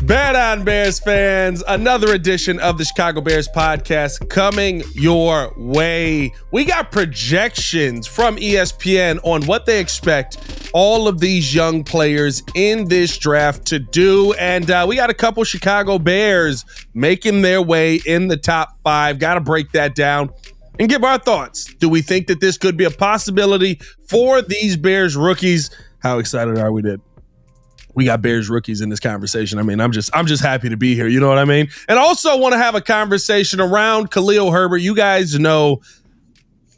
Bear Down Bears fans, another edition of the Chicago Bears podcast coming your way. We got projections from ESPN on what they expect all of these young players in this draft to do. And we got a couple Chicago Bears making their way in the top 5. Got to break that down and give our thoughts. Do we think that this could be a possibility for these Bears rookies? How excited are we that we got Bears rookies in this conversation? I mean, I'm just happy to be here. You know what I mean? And also want to have a conversation around Khalil Herbert. You guys know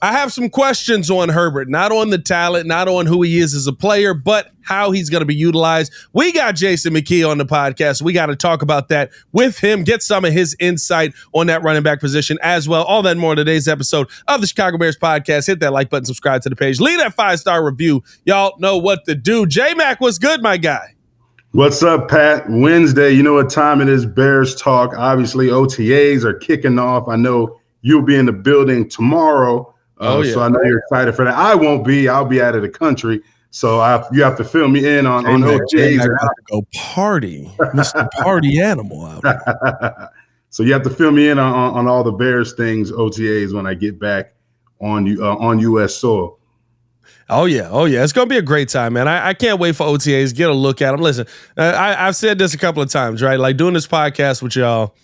I have some questions on Herbert, not on the talent, not on who he is as a player, but how he's going to be utilized. We got Jason McKie on the podcast. We got to talk about that with him, get some of his insight on that running back position as well. All that and more in today's episode of the Chicago Bears podcast. Hit that like button, subscribe to the page, leave that 5-star review. Y'all know what to do. J-Mac, what's good, my guy? What's up, Pat? Wednesday, you know what time it is, Bears talk. Obviously, OTAs are kicking off. I know you'll be in the building tomorrow, so I know you're excited for that. I won't be. I'll be out of the country, so you have to fill me in on OTAs. I got to go party, Mr. Party Animal out here. So you have to fill me in on all the Bears things, OTAs, when I get back on U.S. soil. Oh, yeah. It's going to be a great time, man. I can't wait for OTAs. Get a look at them. Listen, I've said this a couple of times, right? Like, doing this podcast with y'all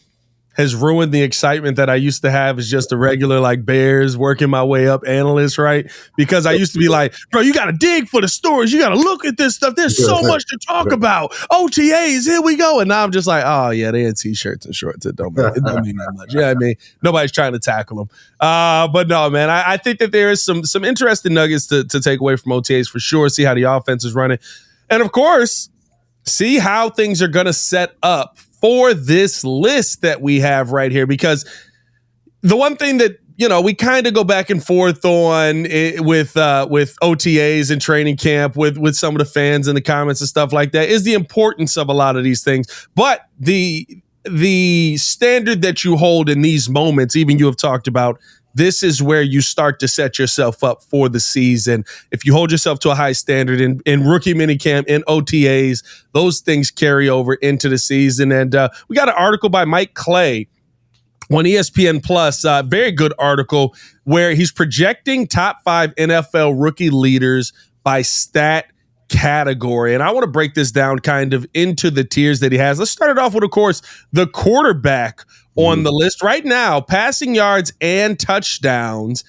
has ruined the excitement that I used to have as just a regular, like, Bears working my way up analyst, right? Because I used to be like, bro, you got to dig for the stories. You got to look at this stuff. There's so much to talk about. OTAs, here we go. And now I'm just like, oh, yeah, they had T-shirts and shorts. It don't mean that much. Yeah, I mean, nobody's trying to tackle them. But no, man, I think that there is some interesting nuggets to take away from OTAs for sure. See how the offense is running. And, of course, see how things are going to set up for this list that we have right here, because the one thing that, you know, we kind of go back and forth on with OTAs and training camp with some of the fans in the comments and stuff like that is the importance of a lot of these things. But the standard that you hold in these moments, even you have talked about, this is where you start to set yourself up for the season. If you hold yourself to a high standard in rookie minicamp, in OTAs, those things carry over into the season. And we got an article by Mike Clay on ESPN Plus, very good article, where he's projecting top 5 NFL rookie leaders by stat category. And I want to break this down kind of into the tiers that he has. Let's start it off with, of course, the quarterback on the list right now, passing yards and touchdowns.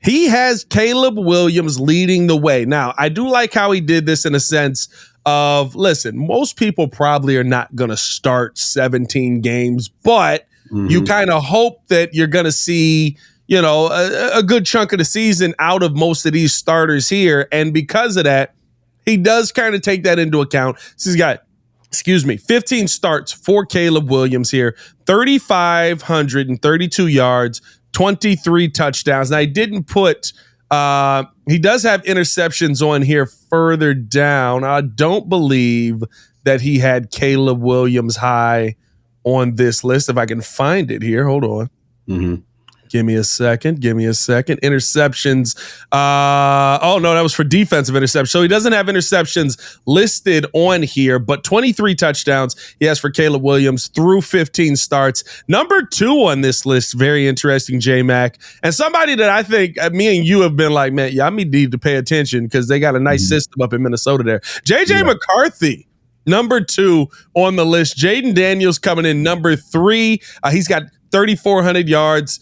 He has Caleb Williams leading the way. Now, I do like how he did this in a sense of, listen, most people probably are not going to start 17 games, but you kind of hope that you're going to see, you know, a good chunk of the season out of most of these starters here. And because of that, he does kind of take that into account. So he's got 15 starts for Caleb Williams here, 3,532 yards, 23 touchdowns. Now, he didn't put, he does have interceptions on here further down. I don't believe that he had Caleb Williams high on this list. If I can find it here, hold on. Give me a second. Interceptions. Oh, no, that was for defensive interceptions. So he doesn't have interceptions listed on here, but 23 touchdowns he has for Caleb Williams through 15 starts. Number 2 on this list, very interesting, J-Mac. And somebody that I think me and you have been like, man, yeah, I need to pay attention because they got a nice system up in Minnesota there. J.J. McCarthy, number 2 on the list. Jaden Daniels coming in number 3. He's got 3,400 yards.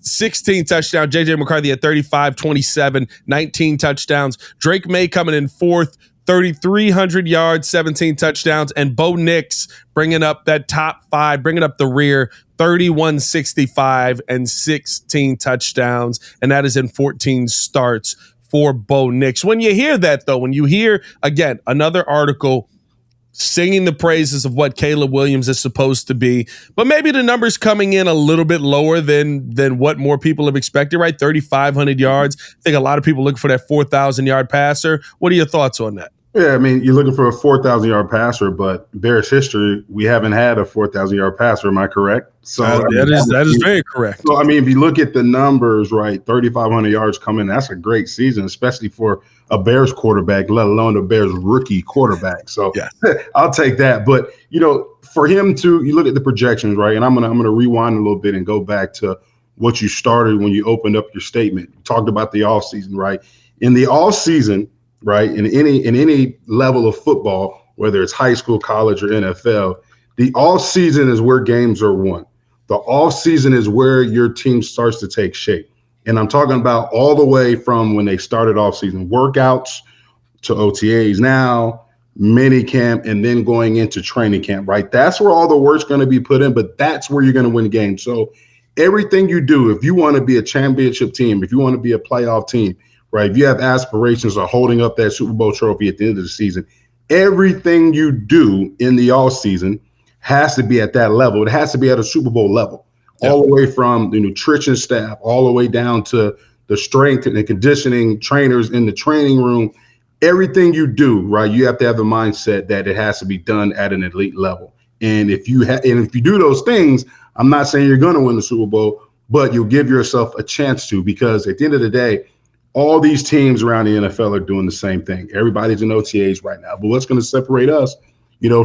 16 touchdowns. J.J. McCarthy at 35, 27, 19 touchdowns. Drake May coming in 4th, 3,300 yards, 17 touchdowns. And Bo Nix bringing up that top 5, bringing up the rear, 31, 65, and 16 touchdowns. And that is in 14 starts for Bo Nix. When you hear that, though, when you hear, again, another article singing the praises of what Caleb Williams is supposed to be, but maybe the numbers coming in a little bit lower than what more people have expected, right? 3,500 yards. I think a lot of people looking for that 4,000-yard passer. What are your thoughts on that? Yeah, I mean, you're looking for a 4,000-yard passer, but Bears history, we haven't had a 4,000-yard passer. Am I correct? So that is very correct. So, I mean, if you look at the numbers, right, 3,500 yards coming, that's a great season, especially for a Bears quarterback, let alone a Bears rookie quarterback. So yeah. I'll take that. But, for him to, you look at the projections, right? And I'm gonna rewind a little bit and go back to what you started when you opened up your statement. You talked about the offseason, right? In the offseason, right, in any level of football, whether it's high school, college, or NFL, the offseason is where games are won. The offseason is where your team starts to take shape. And I'm talking about all the way from when they started offseason workouts to OTAs now, mini camp, and then going into training camp, right? That's where all the work's going to be put in, but that's where you're going to win games. So everything you do, if you want to be a championship team, if you want to be a playoff team, right? If you have aspirations of holding up that Super Bowl trophy at the end of the season, everything you do in the off season has to be at that level. It has to be at a Super Bowl level, all the way from the nutrition staff, all the way down to the strength and conditioning trainers in the training room. Everything you do, right, you have to have the mindset that it has to be done at an elite level. And if you do those things, I'm not saying you're going to win the Super Bowl, but you'll give yourself a chance to, because at the end of the day, all these teams around the NFL are doing the same thing. Everybody's in OTAs right now. But what's going to separate us,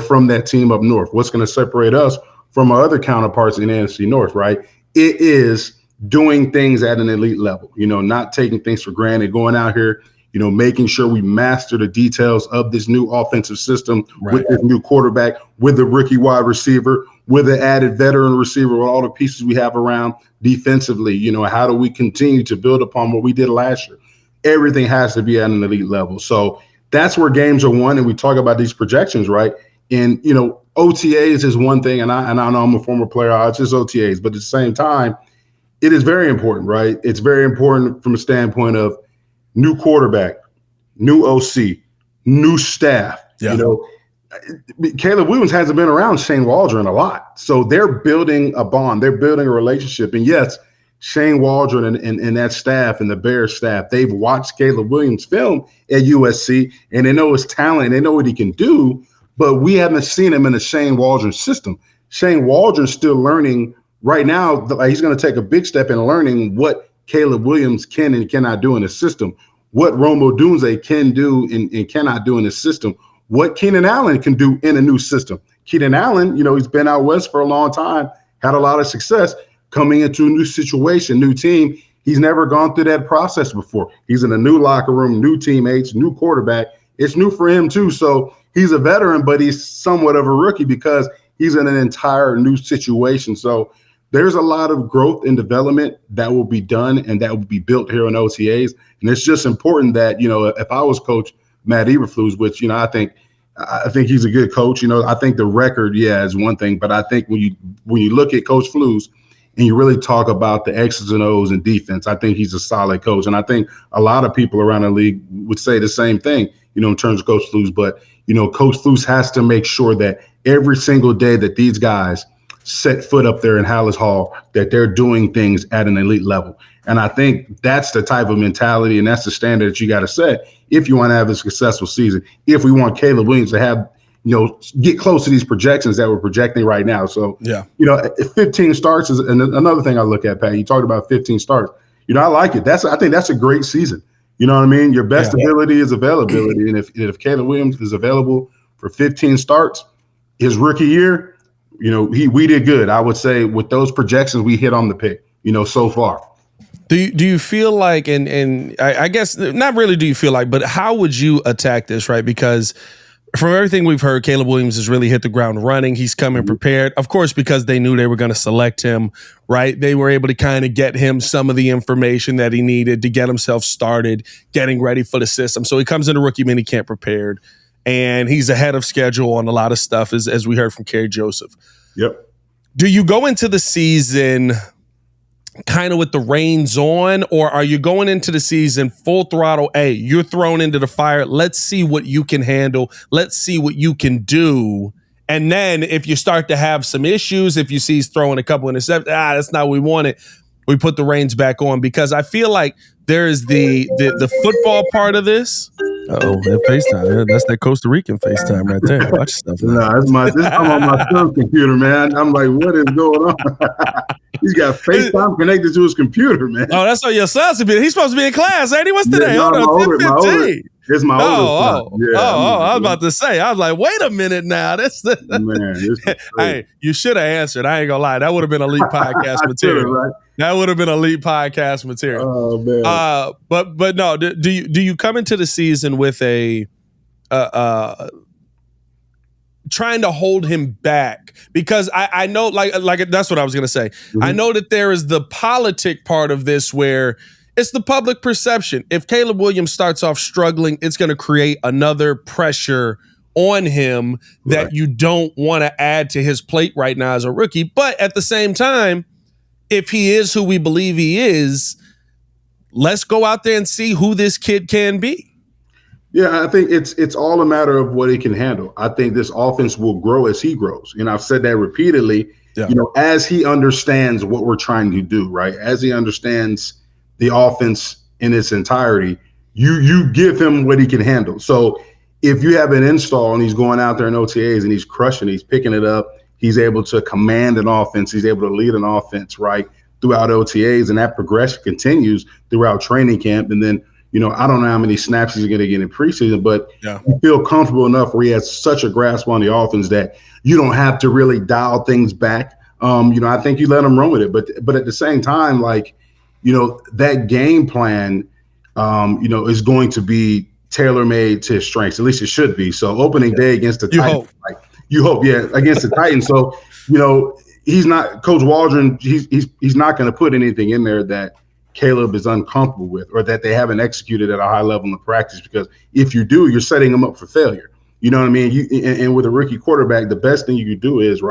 from that team up north? What's going to separate us from our other counterparts in the NFC North, right? It is doing things at an elite level, not taking things for granted, going out here, making sure we master the details of this new offensive system, right, with this new quarterback, with the rookie wide receiver, with the added veteran receiver, with all the pieces we have around defensively. How do we continue to build upon what we did last year? Everything has to be at an elite level. So that's where games are won. And we talk about these projections, right? And, OTAs is one thing. And I know I'm a former player. It's just OTAs. But at the same time, it is very important, right? It's very important from a standpoint of new quarterback, new OC, new staff. Yeah. Caleb Williams hasn't been around Shane Waldron a lot. So they're building a bond. They're building a relationship. And yes, Shane Waldron and that staff and the Bears staff, they've watched Caleb Williams film at USC, and they know his talent. They know what he can do, but we haven't seen him in the Shane Waldron system. Shane Waldron's still learning right now. He's going to take a big step in learning what Caleb Williams can and cannot do in the system, what Odunze can do and cannot do in the system, what Keenan Allen can do in a new system. Keenan Allen, he's been out west for a long time, had a lot of success coming into a new situation, new team. He's never gone through that process before. He's in a new locker room, new teammates, new quarterback. It's new for him too. So he's a veteran, but he's somewhat of a rookie because he's in an entire new situation. So there's a lot of growth and development that will be done and that will be built here in OTAs. And it's just important that, if I was Coach Matt Eberflus, which, I think he's a good coach. I think the record, is one thing. But I think when you look at Coach Flus and you really talk about the X's and O's and defense, I think he's a solid coach. And I think a lot of people around the league would say the same thing, in terms of Coach Flus. But, Coach Flus has to make sure that every single day that these guys set foot up there in Hallis Hall, that they're doing things at an elite level. And I think that's the type of mentality and that's the standard that you got to set if you want to have a successful season, if we want Caleb Williams to have, get close to these projections that we're projecting right now. So, 15 starts is another thing I look at, Pat. You talked about 15 starts. I like it. I think that's a great season. You know what I mean? Your best ability is availability. And if Caleb Williams is available for 15 starts, his rookie year, we did good. I would say with those projections, we hit on the pick, so far. Do you feel like, and I guess not really do you feel like, but how would you attack this, right? Because from everything we've heard, Caleb Williams has really hit the ground running. He's coming prepared, of course, because they knew they were going to select him, right? They were able to kind of get him some of the information that he needed to get himself started, getting ready for the system. So he comes into rookie minicamp prepared, and he's ahead of schedule on a lot of stuff, as we heard from Kerry Joseph. Yep. Do you go into the season kind of with the reins on, or are you going into the season full throttle? Hey, you're thrown into the fire. Let's see what you can handle. Let's see what you can do. And then if you start to have some issues, if you see he's throwing a couple interceptions, that's not what we wanted, we put the reins back on. Because I feel like there is the football part of this. That FaceTime. That's that Costa Rican FaceTime right there. Watch stuff. Nah, this come on my son's computer, man. I'm like, what is going on? He's got FaceTime connected to his computer, man. Oh, that's what your son's to be. He's supposed to be in class, ain't he? What's today? No, Hold on, 10:15. It's my older son. Yeah, I was about to say. I was like, wait a minute now. Man, hey, you should have answered. I ain't gonna lie. That would have been elite podcast material. Right? That would have been elite podcast material. Oh man. But no. Do you come into the season with a trying to hold him back? Because I know, like that's what I was gonna say. Mm-hmm. I know that there is the politic part of this where it's the public perception. If Caleb Williams starts off struggling, it's going to create another pressure on him that you don't want to add to his plate right now as a rookie. But at the same time, if he is who we believe he is, let's go out there and see who this kid can be. Yeah, I think it's all a matter of what he can handle. I think this offense will grow as he grows. And I've said that repeatedly, as he understands what we're trying to do, right? As he understands the offense in its entirety, you give him what he can handle. So if you have an install and he's going out there in OTAs and he's crushing, he's picking it up, he's able to command an offense, he's able to lead an offense, right, throughout OTAs, and that progression continues throughout training camp. And then, I don't know how many snaps he's going to get in preseason, but you feel comfortable enough where he has such a grasp on the offense that you don't have to really dial things back. I think you let him run with it. But at the same time, that game plan, is going to be tailor-made to his strengths. At least it should be. So opening day against the Titans, you hope, against the Titans. So, he's not Coach Waldron. He's not going to put anything in there that Caleb is uncomfortable with or that they haven't executed at a high level in practice. Because if you do, you're setting them up for failure. You know what I mean? And with a rookie quarterback, the best thing you can do is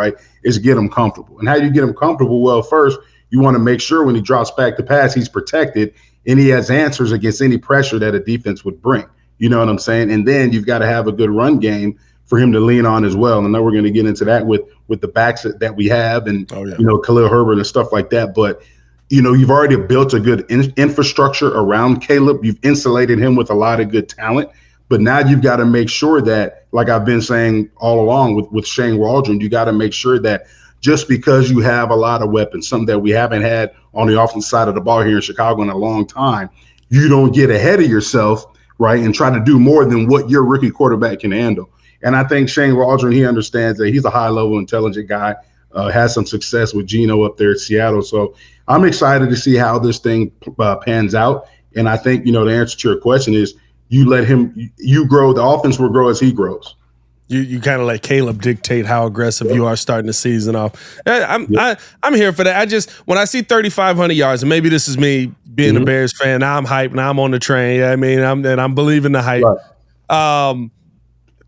get him comfortable. And how do you get him comfortable? Well, first, you want to make sure when he drops back to pass, he's protected and he has answers against any pressure that a defense would bring. You know what I'm saying? And then you've got to have a good run game for him to lean on as well. And I know we're going to get into that with the backs that we have and, Khalil Herbert and stuff like that. But, you've already built a good infrastructure around Caleb. You've insulated him with a lot of good talent. But now you've got to make sure that, like I've been saying all along with Shane Waldron, you got to make sure that just because you have a lot of weapons, something that we haven't had on the offensive side of the ball here in Chicago in a long time, you don't get ahead of yourself, right, and try to do more than what your rookie quarterback can handle. And I think Shane Waldron, he understands that he's a high-level, intelligent guy, has some success with Geno up there at Seattle. So I'm excited to see how this thing pans out. And I think, the answer to your question is you let him – you grow. The offense will grow as he grows. You kind of let Caleb dictate how aggressive you are starting the season off. I'm here for that. When I see 3,500 yards, and maybe this is me being a Bears fan, now I'm hyped, now I'm on the train. I'm believing the hype. Right.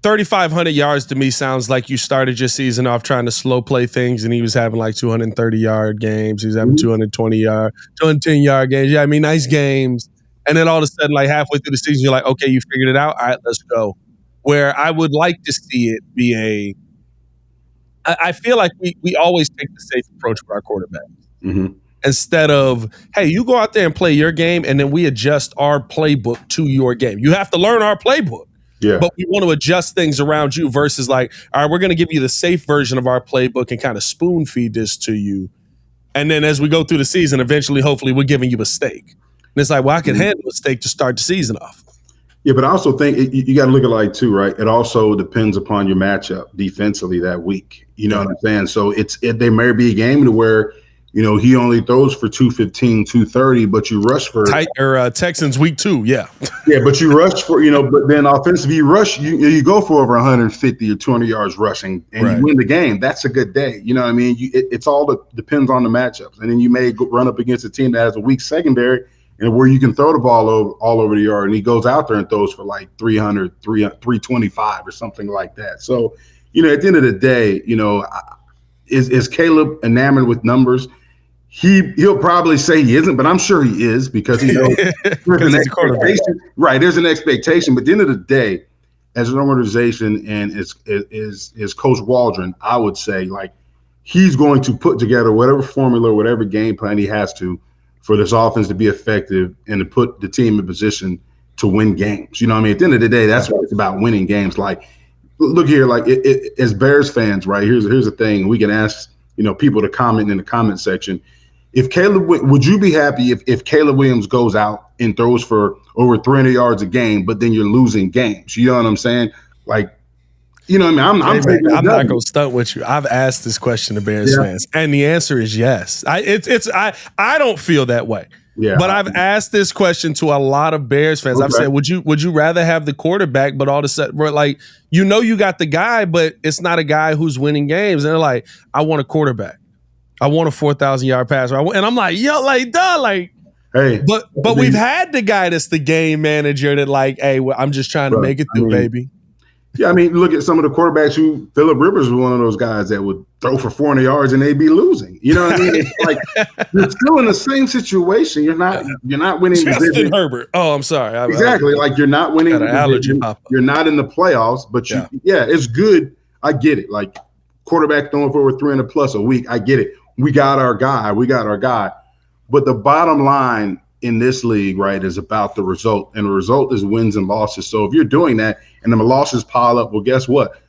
3,500 yards to me sounds like you started your season off trying to slow play things, and he was having like 230-yard games. He was having 210-yard games. Nice games. And then all of a sudden, like halfway through the season, you're like, okay, you figured it out. All right, let's go. Where I would like to see it be I feel like we always take the safe approach with our quarterbacks. Instead of, hey, you go out there and play your game, and then we adjust our playbook to your game. You have to learn our playbook. Yeah. But we want to adjust things around you versus like, all right, we're going to give you the safe version of our playbook and kind of spoon feed this to you. And then as we go through the season, eventually, hopefully, we're giving you a steak. And it's like, well, I can handle a steak to start the season off. Yeah, but I also think you got to look at it like too, right? It also depends upon your matchup defensively that week. You know what I'm saying? So there may be a game to where, he only throws for 215, 230, but you rush for Texans week 2, yeah. Yeah, but you rush for, but then offensively you rush, you go for over 150 or 200 yards rushing and you win the game. That's a good day. You know what I mean? It's all depends on the matchups. And then you may run up against a team that has a weak secondary and where you can throw the ball all over the yard, and he goes out there and throws for like 300, 325 or something like that. So, at the end of the day, is Caleb enamored with numbers? He'll probably say he isn't, but I'm sure he is because he knows there's an expectation. Right, there's an expectation. But at the end of the day, as an organization and is Coach Waldron, I would say like he's going to put together whatever formula, whatever game plan he has to for this offense to be effective and to put the team in position to win games. You know what I mean? At the end of the day, that's what it's about, winning games. Like, look here, like as Bears fans, right, here's the thing. We can ask, people to comment in the comment section. would you be happy if Caleb Williams goes out and throws for over 300 yards a game, but then you're losing games? You know what I'm saying? Like, you know what I mean? I'm not gonna stunt with you. I've asked this question to Bears fans, and the answer is yes. I don't feel that way. Yeah, but I've asked this question to a lot of Bears fans. Okay. I've said, would you rather have the quarterback, but all of a sudden, like, you got the guy, but it's not a guy who's winning games, and they're like, I want a quarterback. I want a 4,000-yard passer. And I'm like, yo, like, duh, like, hey. But we've had the guy that's the game manager that, like, hey, well, I'm just trying to make it through, baby. Yeah, I mean, look at some of the quarterbacks Phillip Rivers was one of those guys that would throw for 400 yards and they'd be losing. You know what I mean? It's like you're still in the same situation. You're not winning. Jason Herbert. Oh, I'm sorry. Exactly. Like you're not winning. You're not in the playoffs, but it's good. I get it. Like quarterback throwing for over 300 plus a week. I get it. We got our guy. But the bottom line in this league, right, is about the result. And the result is wins and losses. So if you're doing that and the losses pile up, well, guess what?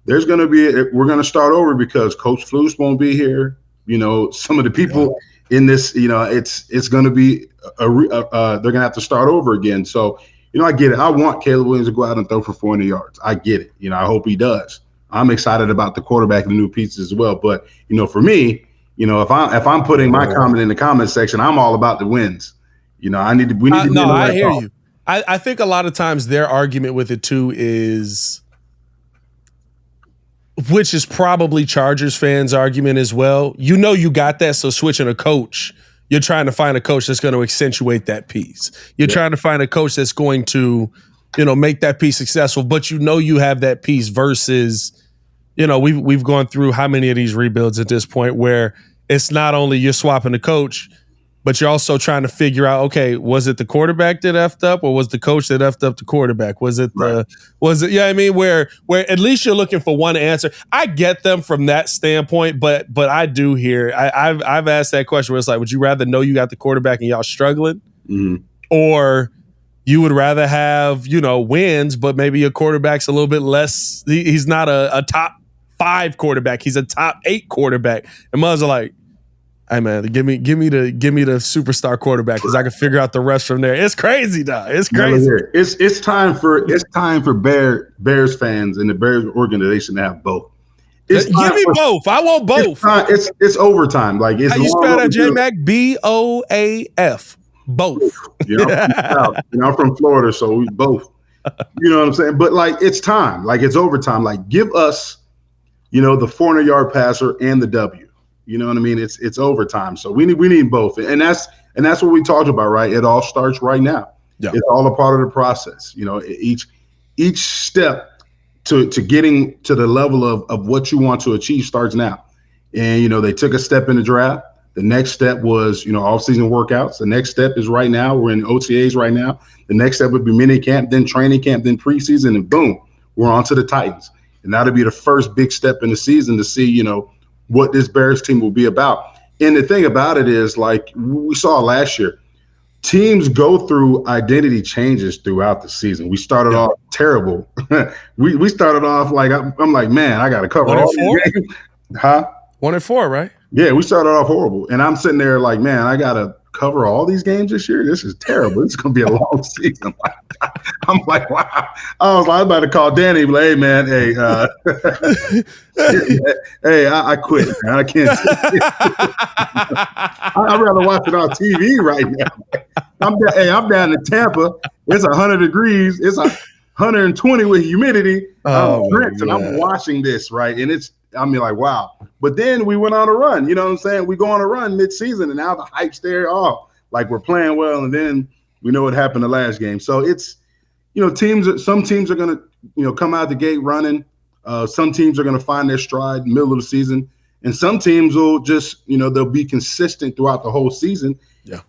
We're going to start over because Coach Flus won't be here. You know, some of the people in this, you know, it's going to be they're going to have to start over again. So, you know, I get it. I want Caleb Williams to go out and throw for 400 yards. I get it. You know, I hope he does. I'm excited about the quarterback and the new pieces as well. But, you know, for me, you know, if I'm putting my comment in the comment section, I'm all about the wins. You know, we need to be no, I hear you. I think a lot of times their argument with it too is, which is probably Chargers fans' argument as well. You know, you got that, so switching a coach, you're trying to find a coach that's going to accentuate that piece. You're trying to find a coach that's going to, you know, make that piece successful. But you know, you have that piece versus, you know, we've gone through how many of these rebuilds at this point where it's not only you're swapping the coach, but you're also trying to figure out, okay, was it the quarterback that effed up, or was the coach that effed up the quarterback? Was it I mean, where at least you're looking for one answer. I get them from that standpoint, but I do hear I've asked that question where it's like, would you rather know you got the quarterback and y'all struggling, or you would rather have, you know, wins, but maybe your quarterback's a little bit less. He's not a top 5 quarterback. He's a top 8 quarterback. And Muzz are like, hey man, give me the superstar quarterback because I can figure out the rest from there. It's crazy, though. It's crazy. It's time for Bears fans and the Bears organization to have both. Give me both. I want both. It's overtime. Like it's how you spell that, J-Mac? BOAF. Both. You know, I'm from Florida, so we both. You know what I'm saying? But like it's time. Like it's overtime. Like give us, you know, the 400-yard passer and the W. You know what I mean? It's overtime. So we need both. And that's what we talked about, right? It all starts right now. Yeah. It's all a part of the process. You know, each step to getting to the level of what you want to achieve starts now. And, you know, they took a step in the draft. The next step was, you know, off-season workouts. The next step is right now. We're in OTAs right now. The next step would be mini camp, then training camp, then preseason, and boom, we're on to the Titans. And that'll be the first big step in the season to see, you know, what this Bears team will be about. And the thing about it is, like we saw last year, teams go through identity changes throughout the season. We started off terrible. we started off like, I'm like, man, I got to cover all these games. Huh? 1-4, right? Yeah, we started off horrible. And I'm sitting there like, man, I got to cover all these games this year. This is terrible. It's going to be a long season. I'm like, wow. I was about to call Danny, like, hey, man, hey, hey, I quit, man. I can't. I'd rather watch it on TV right now. I'm down in Tampa. It's 100 degrees. It's 120 with humidity. I'm drenched, and I'm watching this, right? And I mean, like, wow. But then we went on a run. You know what I'm saying? We go on a run mid-season, and now the hype's there. Oh, like we're playing well, and then we know what happened the last game. So it's, you know, some teams are going to, you know, come out the gate running. Some teams are going to find their stride in the middle of the season. And some teams will just, you know, they'll be consistent throughout the whole season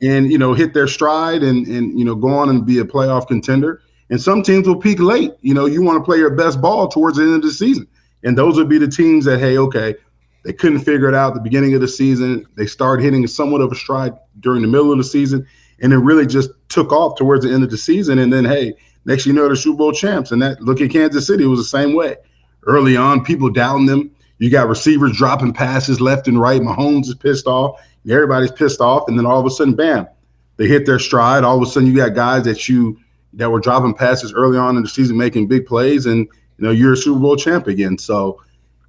and, you know, hit their stride and, you know, go on and be a playoff contender. And some teams will peak late. You know, you want to play your best ball towards the end of the season. And those would be the teams that, hey, okay, they couldn't figure it out at the beginning of the season. They started hitting somewhat of a stride during the middle of the season, and it really just took off towards the end of the season. And then, hey, next you know, they're Super Bowl champs. And that, look at Kansas City, it was the same way. Early on, people doubting them. You got receivers dropping passes left and right. Mahomes is pissed off. everybody's pissed off, and then all of a sudden, bam, they hit their stride. All of a sudden, you got guys that were dropping passes early on in the season, making big plays, and you're a Super Bowl champ again. So,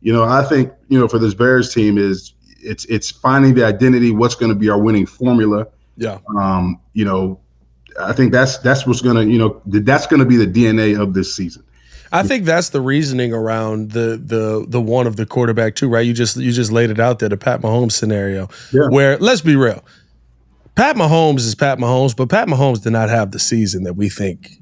I think for this Bears team it's finding the identity. What's going to be our winning formula? Yeah. I think that's what's going to that's going to be the DNA of this season. I think that's the reasoning around the one of the quarterback too, right? You just laid it out there, the Pat Mahomes scenario, where, let's be real, Pat Mahomes is Pat Mahomes, but Pat Mahomes did not have the season that we think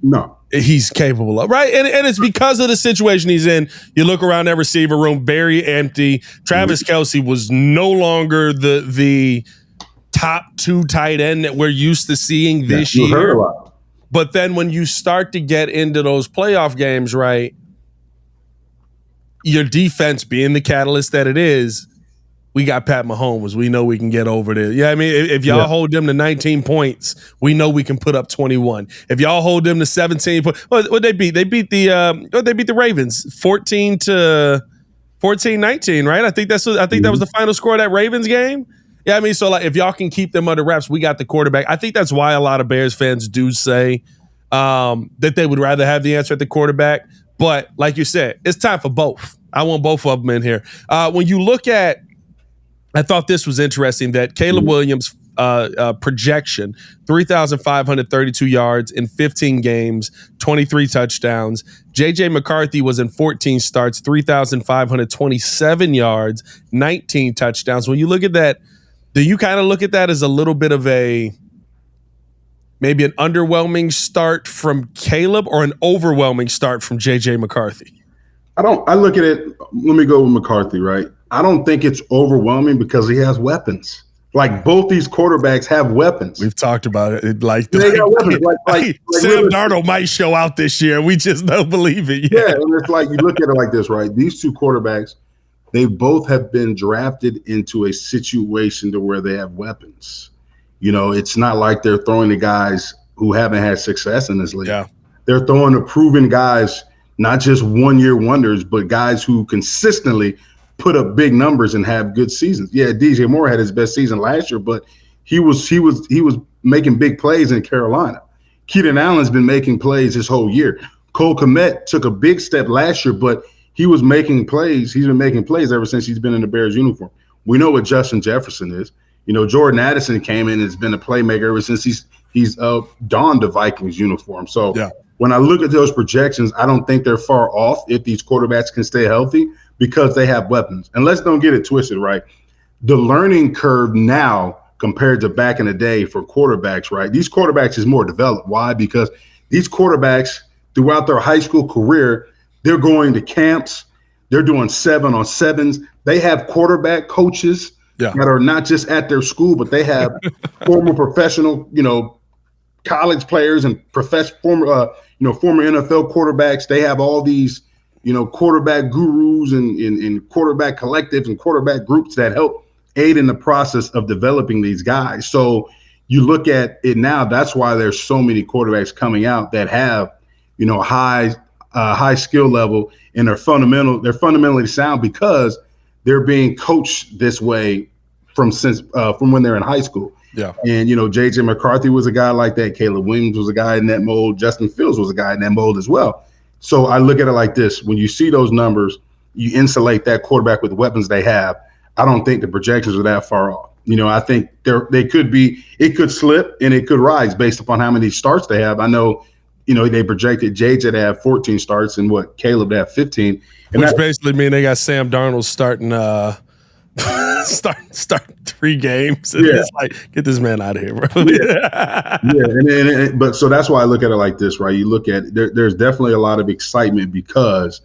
he's capable of, right? And it's because of the situation he's in. You look around that receiver room, very empty. Travis Kelce was no longer the top 2 tight end that we're used to seeing this year. Heard a lot. But then when you start to get into those playoff games, right, your defense being the catalyst that it is, we got Pat Mahomes. We know we can get over there. Yeah, I mean, if y'all hold them to 19 points, we know we can put up 21. If y'all hold them to 17 points, what they beat? They beat the Ravens 14-19, right? I think that was the final score of that Ravens game. Yeah, I mean, so like if y'all can keep them under wraps, we got the quarterback. I think that's why a lot of Bears fans do say that they would rather have the answer at the quarterback. But like you said, it's time for both. I want both of them in here. When you look at, I thought this was interesting that Caleb Williams' projection, 3,532 yards in 15 games, 23 touchdowns. J.J. McCarthy was in 14 starts, 3,527 yards, 19 touchdowns. When you look at that, do you kind of look at that as a little bit of maybe an underwhelming start from Caleb or an overwhelming start from J.J. McCarthy? I look at it, let me go with McCarthy, right? I don't think it's overwhelming because he has weapons. Like, both these quarterbacks have weapons. We've talked about it. They got weapons. Like Sam Darnold might show out this year. We just don't believe it yet. Yeah, and it's like, you look at it like this, right? These two quarterbacks, they both have been drafted into a situation to where they have weapons. It's not like they're throwing to guys who haven't had success in this league. Yeah. They're throwing to proven guys, not just one-year wonders, but guys who consistently put up big numbers and have good seasons. Yeah, DJ Moore had his best season last year, but he was making big plays in Carolina. Keenan Allen's been making plays his whole year. Cole Kmet took a big step last year, but he was making plays. He's been making plays ever since he's been in the Bears uniform. We know what Justin Jefferson is. Jordan Addison came in and has been a playmaker ever since he's donned the Vikings uniform. So when I look at those projections, I don't think they're far off if these quarterbacks can stay healthy because they have weapons. And let's don't get it twisted, right? The learning curve now compared to back in the day for quarterbacks, right? These quarterbacks is more developed. Why? Because these quarterbacks throughout their high school career, they're going to camps. They're doing 7-on-7s. They have quarterback coaches that are not just at their school, but they have former professional, college players and former NFL quarterbacks. They have all these, quarterback gurus and quarterback collectives and quarterback groups that help aid in the process of developing these guys. So you look at it now, that's why there's so many quarterbacks coming out that have, high skill level, and they're fundamentally sound because they're being coached this way from when they're in high school. Yeah. And, J.J. McCarthy was a guy like that. Caleb Williams was a guy in that mold. Justin Fields was a guy in that mold as well. So I look at it like this. When you see those numbers, you insulate that quarterback with the weapons they have. I don't think the projections are that far off. I think it could slip and it could rise based upon how many starts they have. I know, they projected JJ to have 14 starts and Caleb to have 15. Which basically means they got Sam Darnold starting start 3 games. And it's like, get this man out of here, bro. But so that's why I look at it like this, right? You look at there's definitely a lot of excitement because,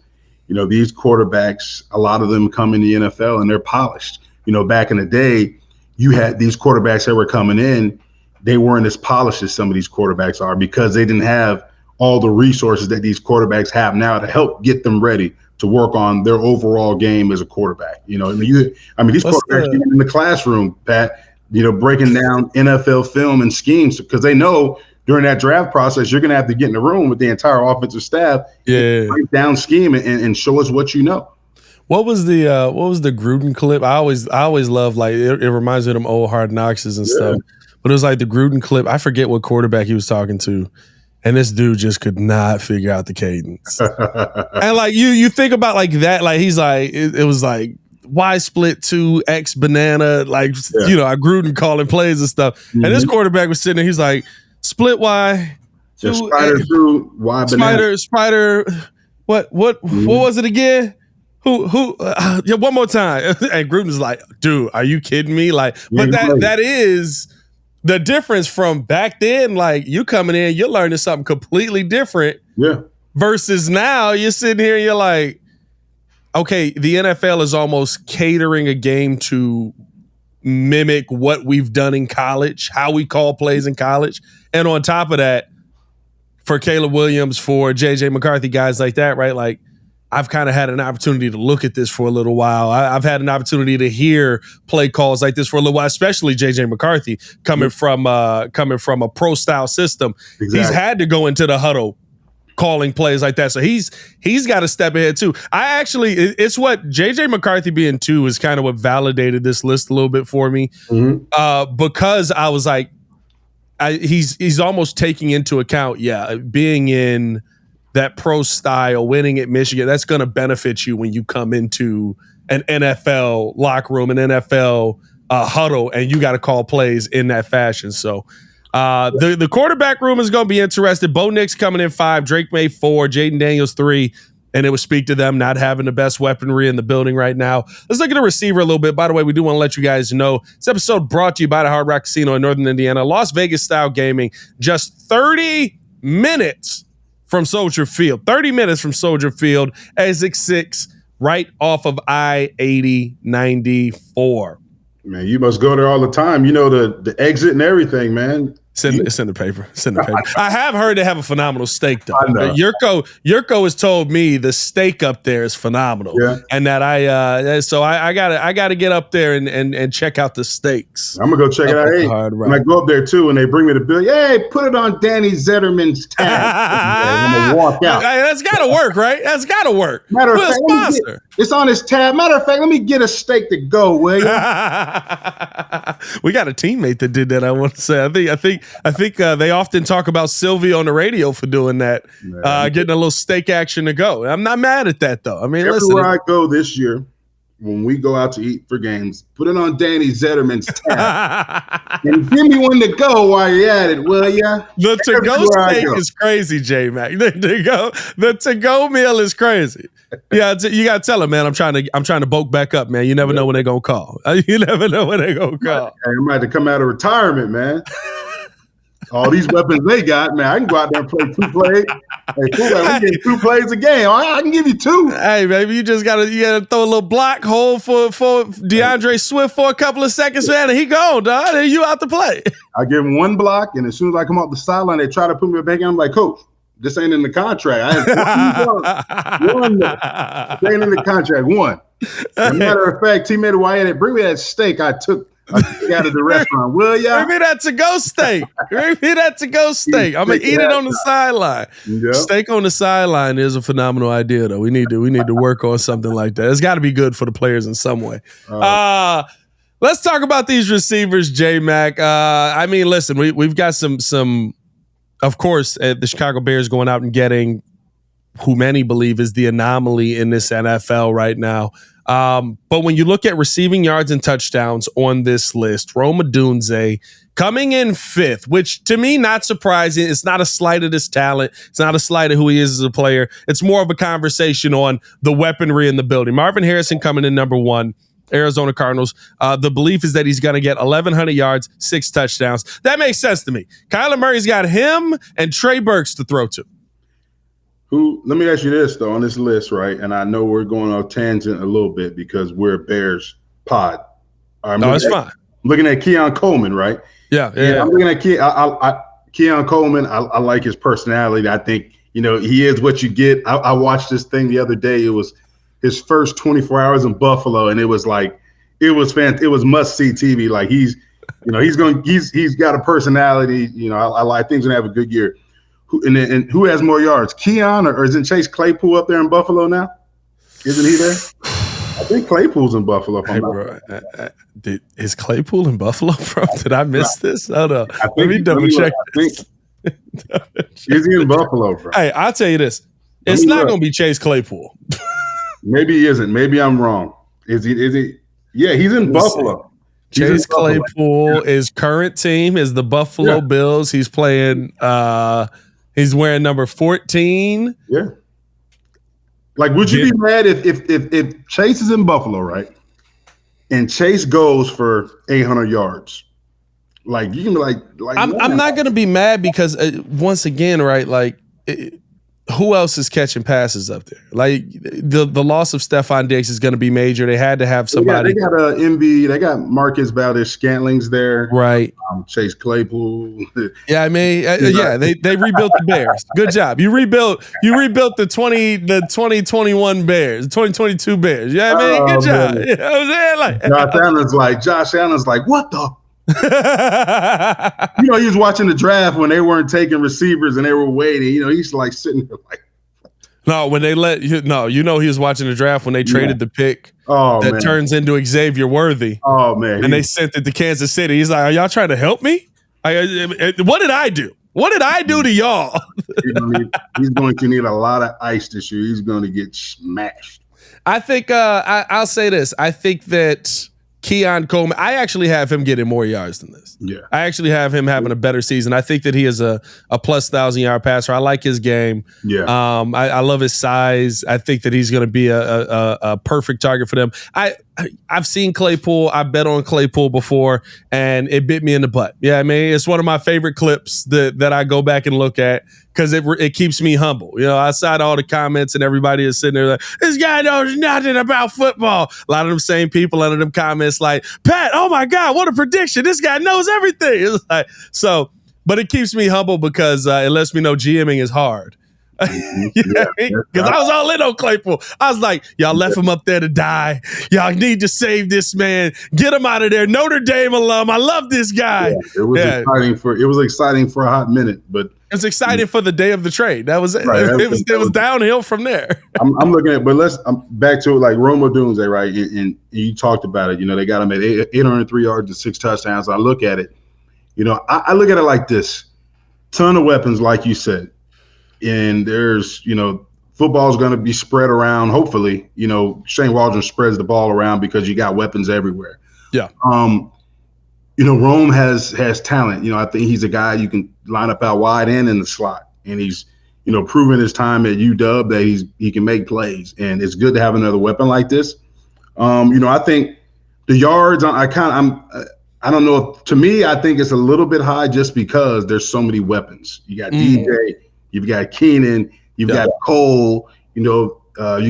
these quarterbacks, a lot of them come in the NFL and they're polished. Back in the day, you had these quarterbacks that were coming in, they weren't as polished as some of these quarterbacks are because they didn't have all the resources that these quarterbacks have now to help get them ready to work on their overall game as a quarterback. These quarterbacks get in the classroom, Pat, breaking down NFL film and schemes because they know during that draft process, you're going to have to get in the room with the entire offensive staff, break down scheme and show us what you know. What was the Gruden clip? I always love, like, it reminds me of them old Hard Knoxes and stuff. But it was like the Gruden clip. I forget what quarterback he was talking to, and this dude just could not figure out the cadence. And like you think about like that, like he's like it was like Y split 2 X banana, like Gruden calling plays and stuff. Mm-hmm. And this quarterback was sitting there, he's like split Y, spider through Y banana. Spider. What was it again? Who? Yeah, one more time. And Gruden's like, dude, are you kidding me? Like, but that is the difference from back then. Like, you coming in, you're learning something completely different. Yeah. Versus now, you're sitting here and you're like, okay, the NFL is almost catering a game to mimic what we've done in college, how we call plays in college. And on top of that, for Caleb Williams, for JJ McCarthy, guys like that, right? Like, I've kind of had an opportunity to look at this for a little while. I've had an opportunity to hear play calls like this for a little while, especially JJ McCarthy coming from a pro style system. Exactly. He's had to go into the huddle calling plays like that, so he's got to step ahead too. It's what JJ McCarthy being 2 is kind of what validated this list a little bit for me, because I was like, he's almost taking into account, being in that pro style, winning at Michigan, that's going to benefit you when you come into an NFL locker room, an NFL huddle, and you got to call plays in that fashion. So the quarterback room is going to be interested. Bo Nix coming in 5, Drake May 4, Jaden Daniels 3, and it would speak to them not having the best weaponry in the building right now. Let's look at the receiver a little bit. By the way, we do want to let you guys know this episode brought to you by the Hard Rock Casino in Northern Indiana, Las Vegas style gaming, just 30 minutes from Soldier Field. 30 minutes from Soldier Field, exit 6, right off of I-80-94. Man, you must go there all the time. You know the exit and everything, man. It's in the paper. It's in the paper. I have heard they have a phenomenal steak, though. Yurko has told me the steak up there is phenomenal, and that I gotta get up there and check out the steaks. I'm gonna go check it out. Hey, when I go up there too, and they bring me the bill, hey, put it on Danny Zetterman's tab. I'm gonna walk out. That's gotta work, right? That's gotta work. Matter of fact, it's on his tab. Matter of fact, let me get a steak to go, will you? We got a teammate that did that. I want to say. I think they often talk about Sylvie on the radio for doing that, getting a little steak action to go. I'm not mad at that, though. I mean, everywhere I go this year, when we go out to eat for games, put it on Danny Zetterman's tab and give me one to go while you're at it, will ya? The to-go steak is crazy, J-Mac. The to-go meal is crazy. Yeah, you gotta tell them, man. I'm trying to bulk back up, man. You never know when they're gonna call. You never know when they're gonna call. Hey, I'm about to come out of retirement, man. All these weapons they got, man. I can go out there and play 2 plays. Hey, we get 2 plays a game. I can give you 2. Hey, baby, you gotta throw a little block hole for DeAndre Swift for a couple of seconds, man, and he gone, dog. And you out to play. I give him 1 block, and as soon as I come off the sideline, they try to put me back in. I'm like, Coach, this ain't in the contract. I have 1. This ain't in the contract. 1. As a matter of fact, teammate, why didn't bring me that steak I took out of the restaurant, will ya? Bring me that to-go steak. I'm gonna eat it on the sideline. Yep. Steak on the sideline is a phenomenal idea, though. We need to work on something like that. It's got to be good for the players in some way. Let's talk about these receivers, J-Mac. I mean, listen, we've got some. Of course, the Chicago Bears going out and getting who many believe is the anomaly in this NFL right now. But when you look at receiving yards and touchdowns on this list, Rome Odunze coming in 5th, which to me, not surprising. It's not a slight of his talent. It's not a slight of who he is as a player. It's more of a conversation on the weaponry in the building. Marvin Harrison coming in number 1. Arizona Cardinals. The belief is that he's going to get 1,100 yards, 6 touchdowns. That makes sense to me. Kyler Murray's got him and Trey Burks to throw to. Let me ask you this, though, on this list, right? And I know we're going off tangent a little bit because we're a Bears pod. No, it's fine. I'm looking at Keon Coleman, right? Yeah. I'm looking at Keon Coleman. I like his personality. I think, he is what you get. I watched this thing the other day. It was his first 24 hours in Buffalo, and it was fantastic. It was must-see TV. Like he's got a personality. I think he's gonna have a good year. And who has more yards, Keon or isn't Chase Claypool up there in Buffalo now? Isn't he there? I think Claypool's in Buffalo. Hey, bro, is Claypool in Buffalo, bro? Did I miss this? Hold on. Let me double check. Is he in Buffalo, bro? Hey, I'll tell you this. It's not going to be Chase Claypool. Maybe he isn't. Maybe I'm wrong. Is he? Yeah, he's in Buffalo. Chase Claypool, his current team is the Buffalo Bills. He's playing, he's wearing number 14. Yeah. Like, would you be mad if Chase is in Buffalo, right? And Chase goes for 800 yards. Like, you can be like I'm not going to be mad because once again, right? Like, who else is catching passes up there? Like the loss of Stephon Diggs is going to be major. They had to have somebody. They got MB. They got Marcus Valdez-Scantling's there, right? Chase Claypool. Yeah, I mean, they rebuilt the Bears. Good job. You rebuilt the 2021 Bears, the 2022 Bears. Yeah, I mean, good job. You know what I'm saying? Josh Allen's like, what the? He was watching the draft when they weren't taking receivers and they were waiting. He's like sitting there like. No, when they he was watching the draft when they traded the pick that turns into Xavier Worthy. Oh man! And they sent it to Kansas City. He's like, "Are y'all trying to help me? What did I do? What did I do to y'all?" He's going to need a lot of ice this year. He's going to get smashed. I think I'll say this. I think that Keon Coleman, I actually have him getting more yards than this. Yeah. I actually have him having a better season. I think that he is a plus 1,000-yard passer. I like his game. Yeah. I love his size. I think that he's going to be a perfect target for them. I've seen Claypool. I bet on Claypool before, and it bit me in the butt. Yeah, I mean, it's one of my favorite clips that I go back and look at because it keeps me humble. Outside all the comments and everybody is sitting there like, this guy knows nothing about football. A lot of them same people under them comments like, Pat, oh my God, what a prediction. This guy knows everything. It's like, but it keeps me humble because it lets me know GMing is hard. Because I was all in on Claypool. I was like, y'all left him up there to die. Y'all need to save this man. Get him out of there. Notre Dame alum. I love this guy. Yeah, it was exciting for a hot minute, but it was exciting for the day of the trade. That was it. Right, it was downhill from there. I'm looking at, but I'm back to it like Rome Odunze, right? And you talked about it. They got him at 803 yards and 6 touchdowns. I look at it. I look at it like this: ton of weapons, like you said. And there's, football's going to be spread around. Hopefully, Shane Waldron spreads the ball around because you got weapons everywhere. Yeah. Rome has talent. I think he's a guy you can line up out wide and in the slot. And he's, proven his time at UW that he can make plays. And it's good to have another weapon like this. I think the yards, I don't know. To me, I think it's a little bit high just because there's so many weapons. You got DJ. You've got Keenan, you've got Cole, you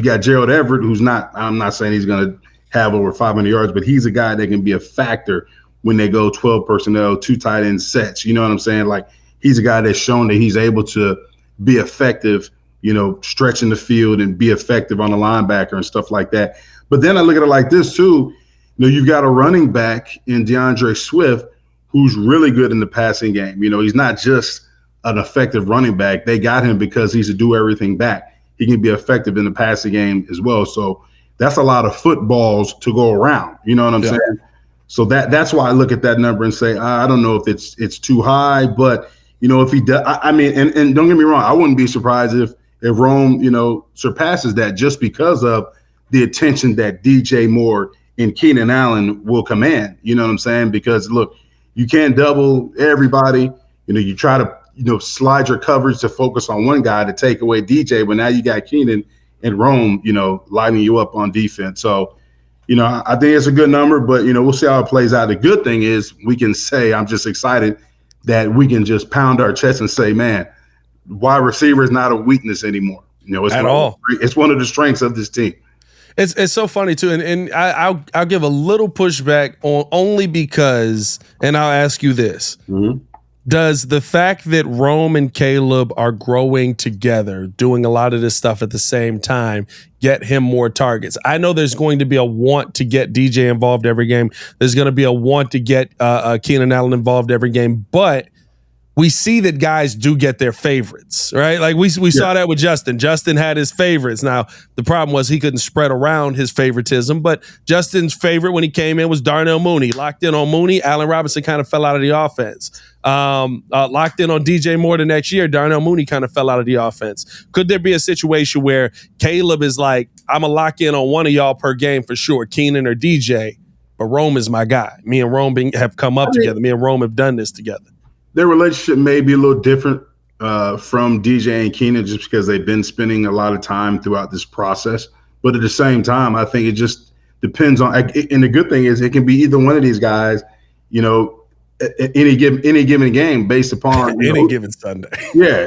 got Gerald Everett, I'm not saying he's going to have over 500 yards, but he's a guy that can be a factor when they go 12 personnel, 2 tight end sets. You know what I'm saying? Like, he's a guy that's shown that he's able to be effective, stretching the field and be effective on the linebacker and stuff like that. But then I look at it like this too. You've got a running back in DeAndre Swift who's really good in the passing game. He's not just an effective running back. They got him because he's a do-everything back. He can be effective in the passing game as well. So that's a lot of footballs to go around. You know what I'm saying? So that's why I look at that number and say, I don't know if it's too high, but if he does, and don't get me wrong, I wouldn't be surprised if Rome, surpasses that just because of the attention that DJ Moore and Keenan Allen will command. You know what I'm saying? Because look, you can't double everybody. You try to slide your coverage to focus on one guy to take away DJ, but now you got Keenan and Rome, lining you up on defense. So, I think it's a good number, but, we'll see how it plays out. The good thing is we can say, I'm just excited that we can just pound our chest and say, man, wide receiver is not a weakness anymore. It's at all. It's one of the strengths of this team. It's so funny too, and I'll give a little pushback on only because, and I'll ask you this. Mm-hmm. Does the fact that Rome and Caleb are growing together, doing a lot of this stuff at the same time, get him more targets? I know there's going to be a want to get DJ involved every game. There's going to be a want to get Keenan Allen involved every game. But we see that guys do get their favorites, right? Like we saw that with Justin. Justin had his favorites. Now, the problem was he couldn't spread around his favoritism, but Justin's favorite when he came in was Darnell Mooney. Locked in on Mooney, Allen Robinson kind of fell out of the offense. Locked in on DJ Moore the next year, Darnell Mooney kind of fell out of the offense. Could there be a situation where Caleb is like, I'm going to lock in on one of y'all per game for sure, Keenan or DJ, but Rome is my guy. Me and Rome have come up together. Me and Rome have done this together. Their relationship may be a little different from DJ and Keenan just because they've been spending a lot of time throughout this process. But at the same time, I think it just depends on – and the good thing is it can be either one of these guys, any given game based upon any given Sunday. Yeah,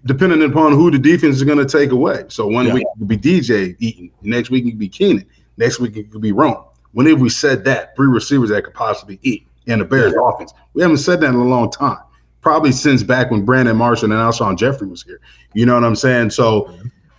depending upon who the defense is going to take away. So one week it could be DJ eating, next week it could be Keenan, next week it could be Rome. Whenever we said that, 3 receivers that could possibly eat in the Bears offense. We haven't said that in a long time, probably since back when Brandon Marshall and Alshon Jeffrey was here. You know what I'm saying? So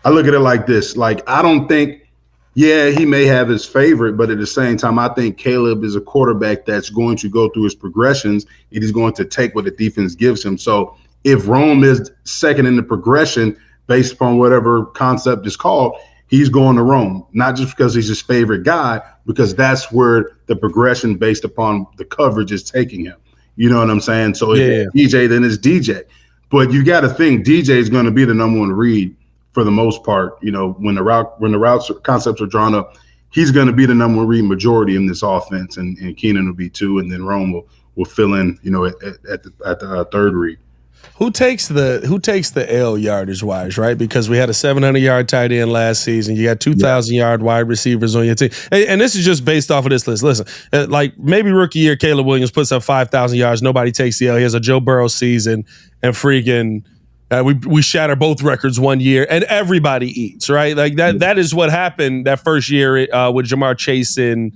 I look at it like this. Like, I don't think, he may have his favorite, but at the same time, I think Caleb is a quarterback that's going to go through his progressions, and he's going to take what the defense gives him. So if Rome is second in the progression based upon whatever concept is called, he's going to Rome, not just because he's his favorite guy, because that's where the progression based upon the coverage is taking him. You know what I'm saying? So if it's DJ, then it's DJ. But you got to think DJ is going to be the number one read for the most part. When the route concepts are drawn up, he's going to be the number one read majority in this offense, and Keenan will be too, and then Rome will fill in, at the third read. Who takes the L yardage wise, right? Because we had a 700-yard tight end last season. You got 2,000-yard wide receivers on your team. And this is just based off of this list. Listen, like maybe rookie year, Caleb Williams puts up 5,000 yards. Nobody takes the L. He has a Joe Burrow season, and freaking we shatter both records one year, and everybody eats, right? Like that is what happened that first year with Jamar Chase in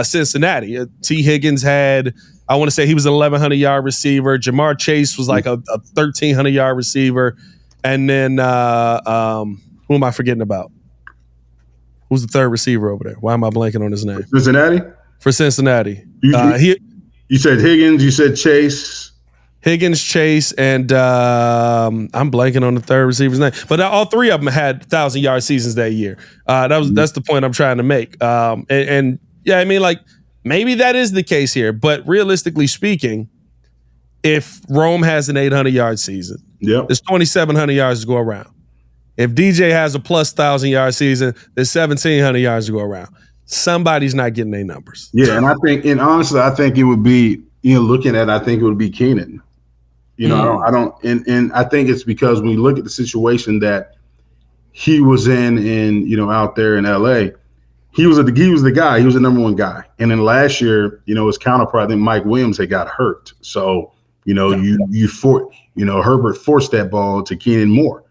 Cincinnati. T. Higgins had, I want to say he was an 1,100-yard receiver. Jamar Chase was like a 1,300-yard receiver. And then who am I forgetting about? Who's the third receiver over there? Why am I blanking on his name? Cincinnati? For Cincinnati. You said Higgins, you said Chase. Higgins, Chase, and I'm blanking on the third receiver's name. But all three of them had 1,000-yard seasons that year. That's the point I'm trying to make. Maybe that is the case here, but realistically speaking, if Rome has an 800-yard season, there's 2,700 yards to go around. If DJ has a plus 1,000-yard season, there's 1,700 yards to go around. Somebody's not getting their numbers. Yeah, and honestly, I think it would be, looking at, I think it would be Keenan. I think it's because when you look at the situation that he was in out there in LA, he was the guy. He was the number one guy. And then last year, his counterpart, I think Mike Williams had got hurt. So, Herbert forced that ball to Keenan Moore.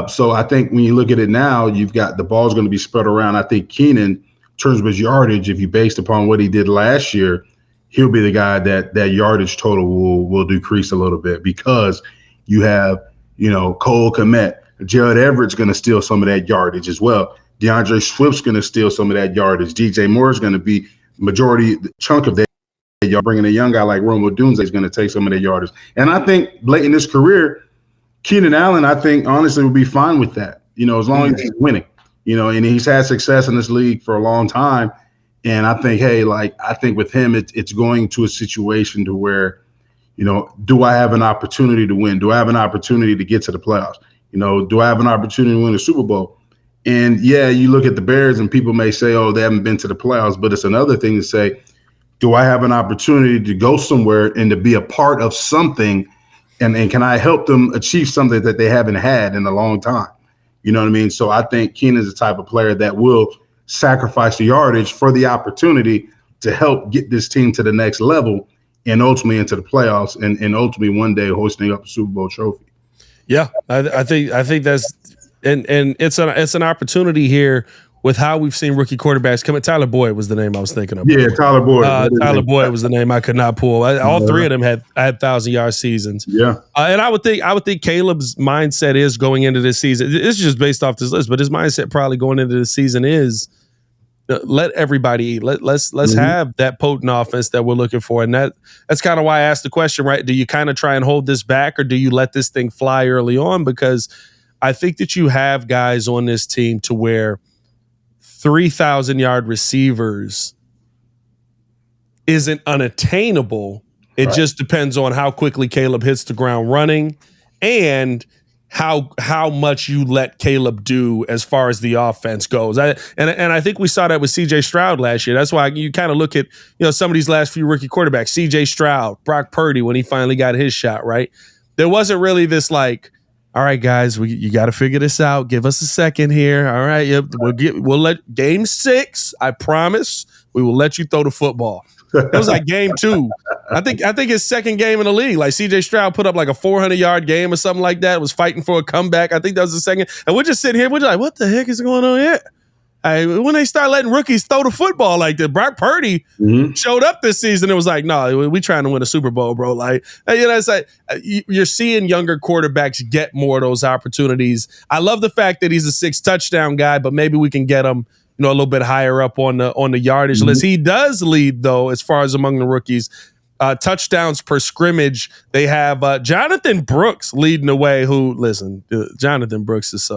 So I think when you look at it now, you've got the ball's going to be spread around. I think Keenan, in terms of his yardage, if you based upon what he did last year, he'll be the guy that yardage total will decrease a little bit, because you have, Cole Kmet, Gerald Everett's going to steal some of that yardage as well. DeAndre Swift's going to steal some of that yardage. DJ Moore's going to be majority chunk of that. You're bringing a young guy like Odunze is going to take some of that yardage. And I think late in his career, Keenan Allen, I think honestly would be fine with that. As long as he's winning. And he's had success in this league for a long time. And I think, I think with him, it's going to a situation to where, do I have an opportunity to win? Do I have an opportunity to get to the playoffs? Do I have an opportunity to win a Super Bowl? And you look at the Bears and people may say, oh, they haven't been to the playoffs, but it's another thing to say, do I have an opportunity to go somewhere and to be a part of something? And can I help them achieve something that they haven't had in a long time? You know what I mean? So I think Keenan's the type of player that will sacrifice the yardage for the opportunity to help get this team to the next level and ultimately into the playoffs and ultimately one day hosting up a Super Bowl trophy. Yeah, I think that's and it's an opportunity here with how we've seen rookie quarterbacks come in. Tyler Boyd was the name I was thinking of. Yeah, Tyler Boyd. Tyler Boyd was the name I could not pull. All three of them had 1,000-yard seasons. Yeah, and I would think Caleb's mindset is going into this season. It's just based off this list, but his mindset probably going into this season is let everybody eat. Let's have that potent offense that we're looking for. And that's kind of why I asked the question, right? Do you kind of try and hold this back, or do you let this thing fly early on? Because I think that you have guys on this team to where 3,000-yard receivers isn't unattainable. It just depends on how quickly Caleb hits the ground running and how much you let Caleb do as far as the offense goes. And I think we saw that with C.J. Stroud last year. That's why you kind of look at, some of these last few rookie quarterbacks, C.J. Stroud, Brock Purdy, when he finally got his shot, right? There wasn't really this like, all right, guys, you got to figure this out. Give us a second here. All right, yep, we'll let game 6. I promise we will let you throw the football. It was like game 2. I think his second game in the league. Like C.J. Stroud put up like a 400-yard game or something like that. Was fighting for a comeback. I think that was the second. And we're just sitting here. We're like, what the heck is going on here? When they start letting rookies throw the football like that, Brock Purdy showed up this season. It was like, no, we trying to win a Super Bowl, bro. Like, it's like you're seeing younger quarterbacks get more of those opportunities. I love the fact that he's a 6 touchdown guy, but maybe we can get him, a little bit higher up on the yardage list. He does lead, though, as far as among the rookies. Touchdowns per scrimmage. They have Jonathan Brooks leading the way, Jonathan Brooks is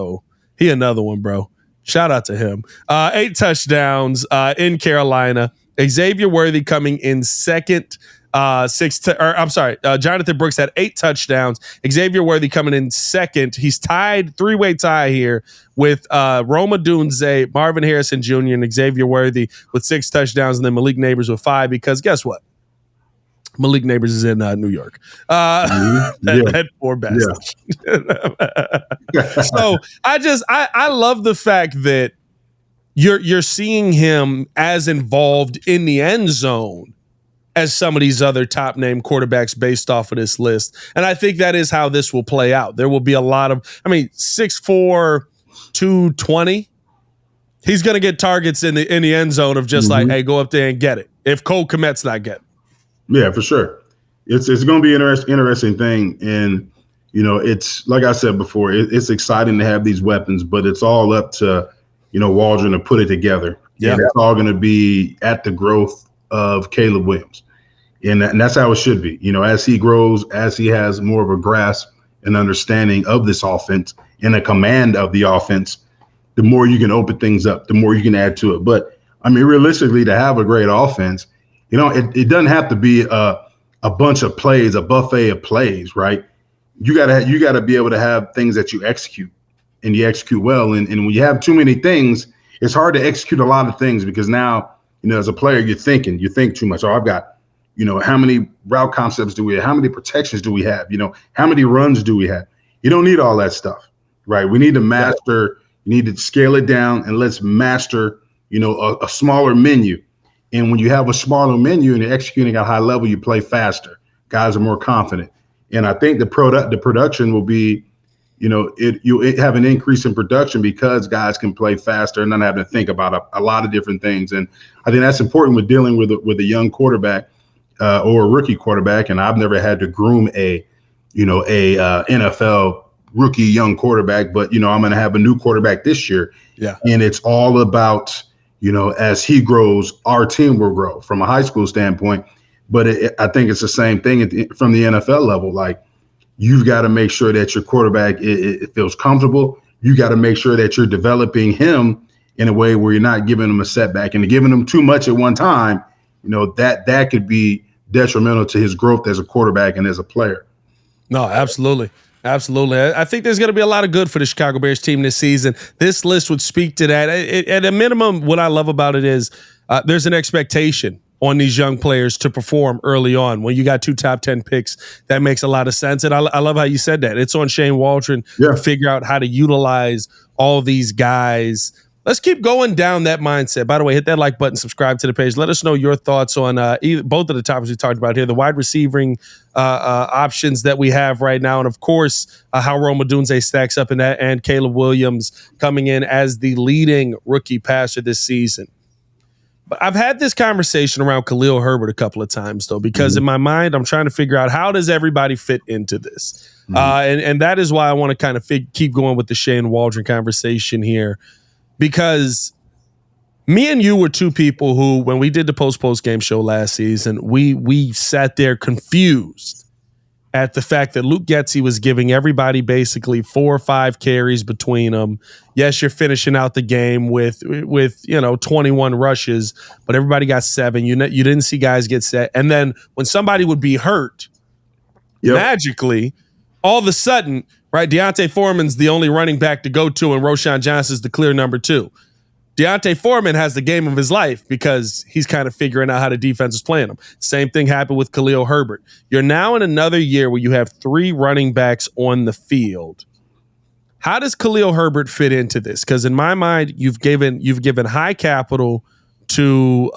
he another one, bro. Shout out to him. 8 touchdowns in Carolina. Xavier Worthy coming in second. Jonathan Brooks had 8 touchdowns. Xavier Worthy coming in second. He's tied, 3-way tie here with Rome Odunze, Marvin Harrison Jr., and Xavier Worthy with 6 touchdowns, and then Malik Neighbors with 5, because guess what? Malik Neighbors is in New York. That poor bastard. Yeah. So I love the fact that you're seeing him as involved in the end zone as some of these other top name quarterbacks based off of this list. And I think that is how this will play out. There will be a lot of, 6'4", 220. He's going to get targets in the end zone of just like, hey, go up there and get it. If Cole Kmet's not getting it. Yeah, for sure. It's going to be an interesting thing. And, it's like I said before, it's exciting to have these weapons, but it's all up to, Waldron to put it together. Yeah. And it's all going to be at the growth of Caleb Williams. And that's how it should be. As he grows, as he has more of a grasp and understanding of this offense and a command of the offense, the more you can open things up, the more you can add to it. But, realistically, to have a great offense, it doesn't have to be a bunch of plays, a buffet of plays, right? You gotta be able to have things that you execute, and you execute well. And when you have too many things, it's hard to execute a lot of things, because now, as a player, you think too much. Oh, I've got, how many route concepts do we have? How many protections do we have? How many runs do we have? You don't need all that stuff, right? We need to master, you need to scale it down, and let's master, a smaller menu. And when you have a smaller menu and you're executing at a high level, you play faster. Guys are more confident. And I think the production will be, you have an increase in production because guys can play faster and not having to think about a lot of different things. And I think that's important with dealing with a young quarterback or a rookie quarterback. And I've never had to groom a NFL rookie young quarterback, but I'm going to have a new quarterback this year. Yeah. And it's all about, as he grows, our team will grow from a high school standpoint. But I think it's the same thing from the NFL level. Like, you've got to make sure that your quarterback it feels comfortable. You got to make sure that you're developing him in a way where you're not giving him a setback, and giving him too much at one time. That could be detrimental to his growth as a quarterback and as a player. No, absolutely. Absolutely. I think there's going to be a lot of good for the Chicago Bears team this season. This list would speak to that. At a minimum, what I love about it is there's an expectation on these young players to perform early on. When you got 2 top 10 picks, that makes a lot of sense. And I love how you said that. It's on Shane Waldron to figure out how to utilize all these guys. Let's keep going down that mindset. By the way, hit that like button, subscribe to the page. Let us know your thoughts on both of the topics we talked about here, the wide receiving options that we have right now, and of course, how Rome Odunze stacks up in that, and Caleb Williams coming in as the leading rookie passer this season. But I've had this conversation around Khalil Herbert a couple of times, though, because in my mind, I'm trying to figure out, how does everybody fit into this? And that is why I want to kind of keep going with the Shane Waldron conversation here. Because Me and you were two people who, when we did the post game show last season, we sat there confused at the fact that Luke Getsy was giving everybody basically 4 or 5 carries between them. Yes, you're finishing out the game with 21 rushes, but everybody got 7. You didn't see guys get set. And then when somebody would be hurt, magically, all of a sudden, right, Deontay Foreman's the only running back to go to, and Roschon Johnson's the clear number 2. Deontay Foreman has the game of his life because he's kind of figuring out how the defense is playing him. Same thing happened with Khalil Herbert. You're now in another year where you have 3 running backs on the field. How does Khalil Herbert fit into this? Because in my mind, you've given high capital to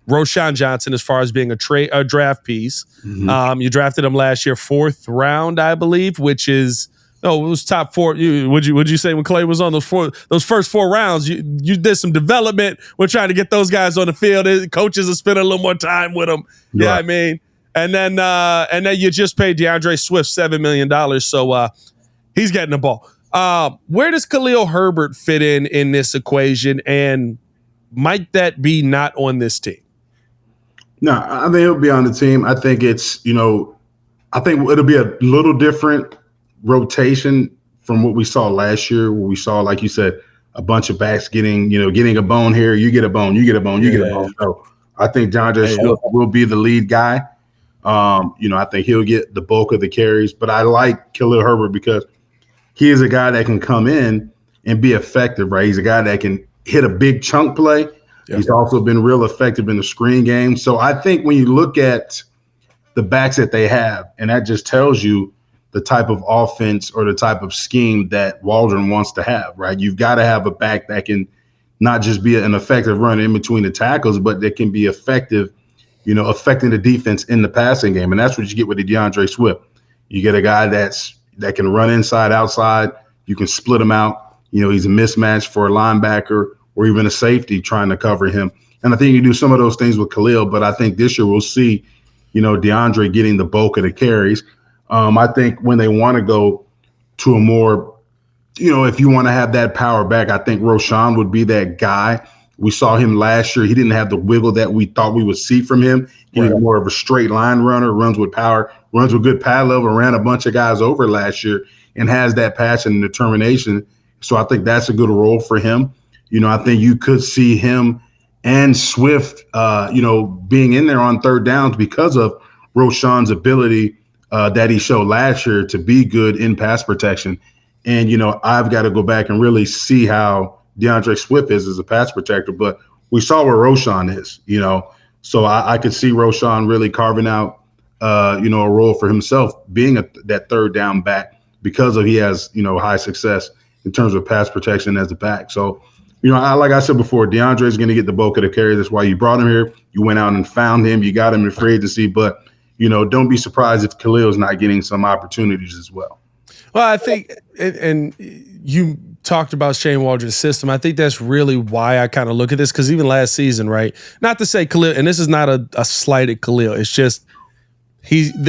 Roschon Johnson as far as being a draft piece. Mm-hmm. You drafted him last year, 4th round, I believe, which is. No, it was top 4. Would you say when Clay was on those first 4 rounds, you did some development? We're trying to get those guys on the field. Coaches are spending a little more time with them. Yeah, I mean, and then you just paid DeAndre Swift $7 million, so he's getting the ball. Where does Khalil Herbert fit in this equation, and might that be not on this team? No, I think he'll be on the team. I think it's I think it'll be a little different rotation from what we saw last year, where we saw, like you said, a bunch of backs getting a bone here. You get a bone, you get a bone, you get a bone. So I think DeAndre Swift will be the lead guy. I think he'll get the bulk of the carries, but I like Khalil Herbert because he is a guy that can come in and be effective, right? He's a guy that can hit a big chunk play. Yep. He's also been real effective in the screen game. So I think when you look at the backs that they have, and that just tells you the type of offense or the type of scheme that Waldron wants to have, right? You've got to have a back that can not just be an effective runner in between the tackles, but that can be effective, affecting the defense in the passing game. And that's what you get with the DeAndre Swift. You get a guy that can run inside, outside. You can split him out. He's a mismatch for a linebacker or even a safety trying to cover him. And I think you do some of those things with Khalil, but I think this year we'll see, DeAndre getting the bulk of the carries. I think when they want to go to a more, if you want to have that power back, I think Roschon would be that guy. We saw him last year. He didn't have the wiggle that we thought we would see from him. He's more of a straight line runner, runs with power, runs with good pad level, ran a bunch of guys over last year and has that passion and determination. So I think that's a good role for him. I think you could see him and Swift, being in there on third downs because of Roschon's ability that he showed last year to be good in pass protection. And, I've got to go back and really see how DeAndre Swift is as a pass protector. But we saw where Roschon is, So I could see Roschon really carving out, a role for himself, being that third down back because he has, high success in terms of pass protection as a back. So, like I said before, DeAndre is going to get the bulk of the carry. That's why you brought him here. You went out and found him. You got him in free agency. But, don't be surprised if Khalil's not getting some opportunities as well. Well, I think, and you talked about Shane Waldron's system. I think that's really why I kind of look at this, because even last season, right? Not to say Khalil, and this is not a slight at Khalil. It's just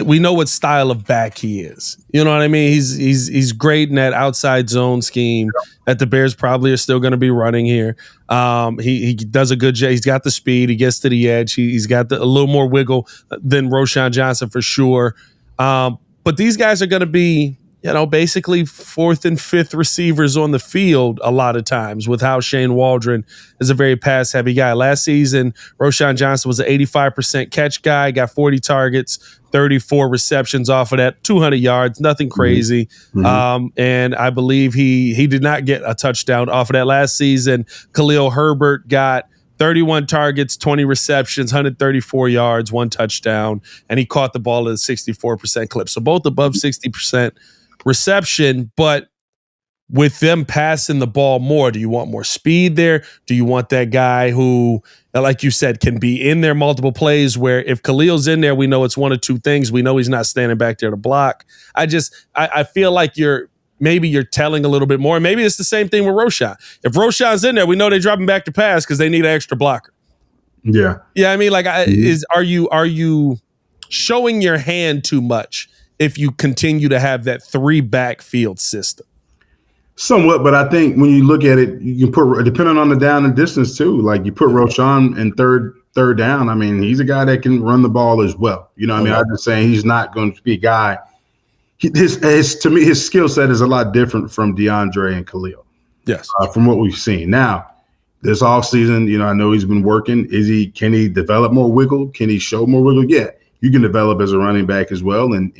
we know what style of back he is. You know what I mean? He's great in that outside zone scheme that the Bears probably are still going to be running here. He does a good job. He's got the speed. He gets to the edge. He's got a little more wiggle than Roschon Johnson for sure. But these guys are going to be, basically 4th and 5th receivers on the field a lot of times with how Shane Waldron is a very pass-heavy guy. Last season, Roschon Johnson was an 85% catch guy, got 40 targets, 34 receptions off of that, 200 yards, nothing crazy. Mm-hmm. And I believe he did not get a touchdown off of that last season. Khalil Herbert got 31 targets, 20 receptions, 134 yards, 1 touchdown, and he caught the ball at a 64% clip. So both above 60% reception, but with them passing the ball more, do you want more speed there? Do you want that guy who, like you said, can be in there multiple plays, where if Khalil's in there, we know it's one of 2 things. We know he's not standing back there to block. I feel like you're telling a little bit more. Maybe it's the same thing with Roschon. If Roschon's in there, we know they drop him back to pass because they need an extra blocker. Yeah. Yeah, I mean, like, are you showing your hand too much if you continue to have that 3 backfield system? Somewhat, but I think when you look at it, you can put, depending on the down and distance too. Like you put Roschon in third down. I mean, he's a guy that can run the ball as well. You know what I mean? I'm just saying he's not going to be a guy. To me, his skill set is a lot different from DeAndre and Khalil. Yes. From what we've seen. Now, this offseason, I know he's been working. Can he develop more wiggle? Can he show more wiggle? Yeah, you can develop as a running back as well, and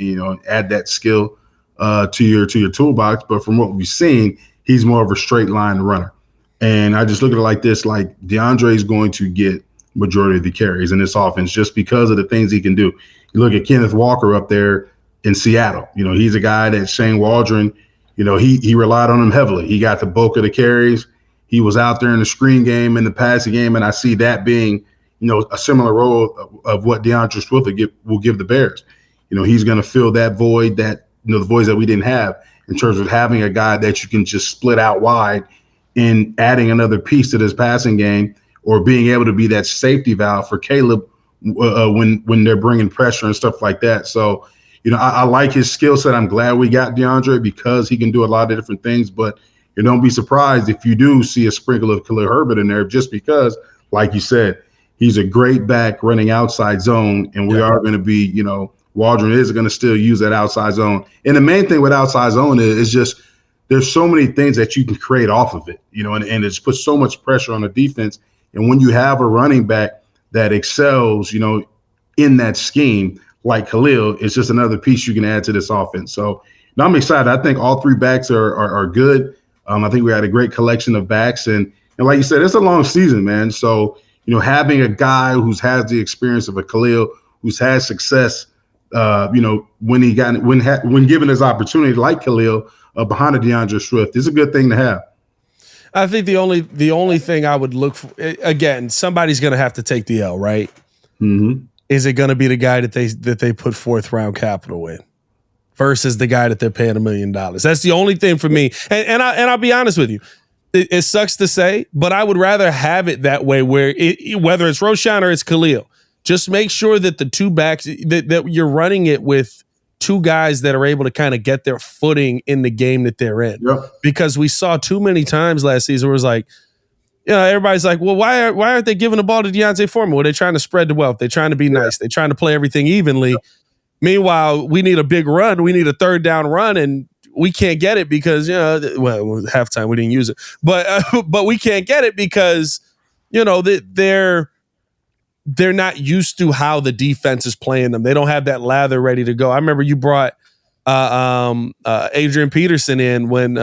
add that skill to your toolbox. But from what we've seen, he's more of a straight line runner. And I just look at it like this: like DeAndre is going to get majority of the carries in this offense just because of the things he can do. You look at Kenneth Walker up there in Seattle. He's a guy that Shane Waldron, he relied on him heavily. He got the bulk of the carries. He was out there in the screen game, in the passing game, and I see that being, a similar role of what DeAndre Swift will give the Bears. He's going to fill that void that, the voids that we didn't have in terms of having a guy that you can just split out wide and adding another piece to this passing game, or being able to be that safety valve for Caleb when they're bringing pressure and stuff like that. So, I like his skill set. I'm glad we got DeAndre because he can do a lot of different things. But don't be surprised if you do see a sprinkle of Khalil Herbert in there, just because, like you said, he's a great back running outside zone, and we are going to be, Waldron is going to still use that outside zone. And the main thing with outside zone is just there's so many things that you can create off of it, and it's put so much pressure on the defense. And when you have a running back that excels, in that scheme, like Khalil, it's just another piece you can add to this offense. So I'm excited. I think all three backs are good. I think we had a great collection of backs. And like you said, it's a long season, man. So, having a guy who's has the experience of a Khalil, who's had success, when given his opportunity, like Khalil, behind a DeAndre Swift, is a good thing to have. I think the only thing I would look for, again, somebody's going to have to take the L, right? Mm-hmm. Is it going to be the guy that they put fourth round capital in versus the guy that they're paying $1 million? That's the only thing for me. And I'll be honest with you. It sucks to say, but I would rather have it that way, where whether it's Roschon or it's Khalil, just make sure that the two backs that you're running it with two guys that are able to kind of get their footing in the game that they're in. Yep. Because we saw too many times last season where it was like, everybody's like, well, why aren't they giving the ball to Deontay Foreman? Well, they're trying to spread the wealth. They're trying to be nice. They're trying to play everything evenly. Yep. Meanwhile, we need a big run. We need a third down run, and we can't get it because, halftime we didn't use it. But we can't get it because, they're not used to how the defense is playing them. They don't have that lather ready to go. I remember you brought Adrian Peterson in when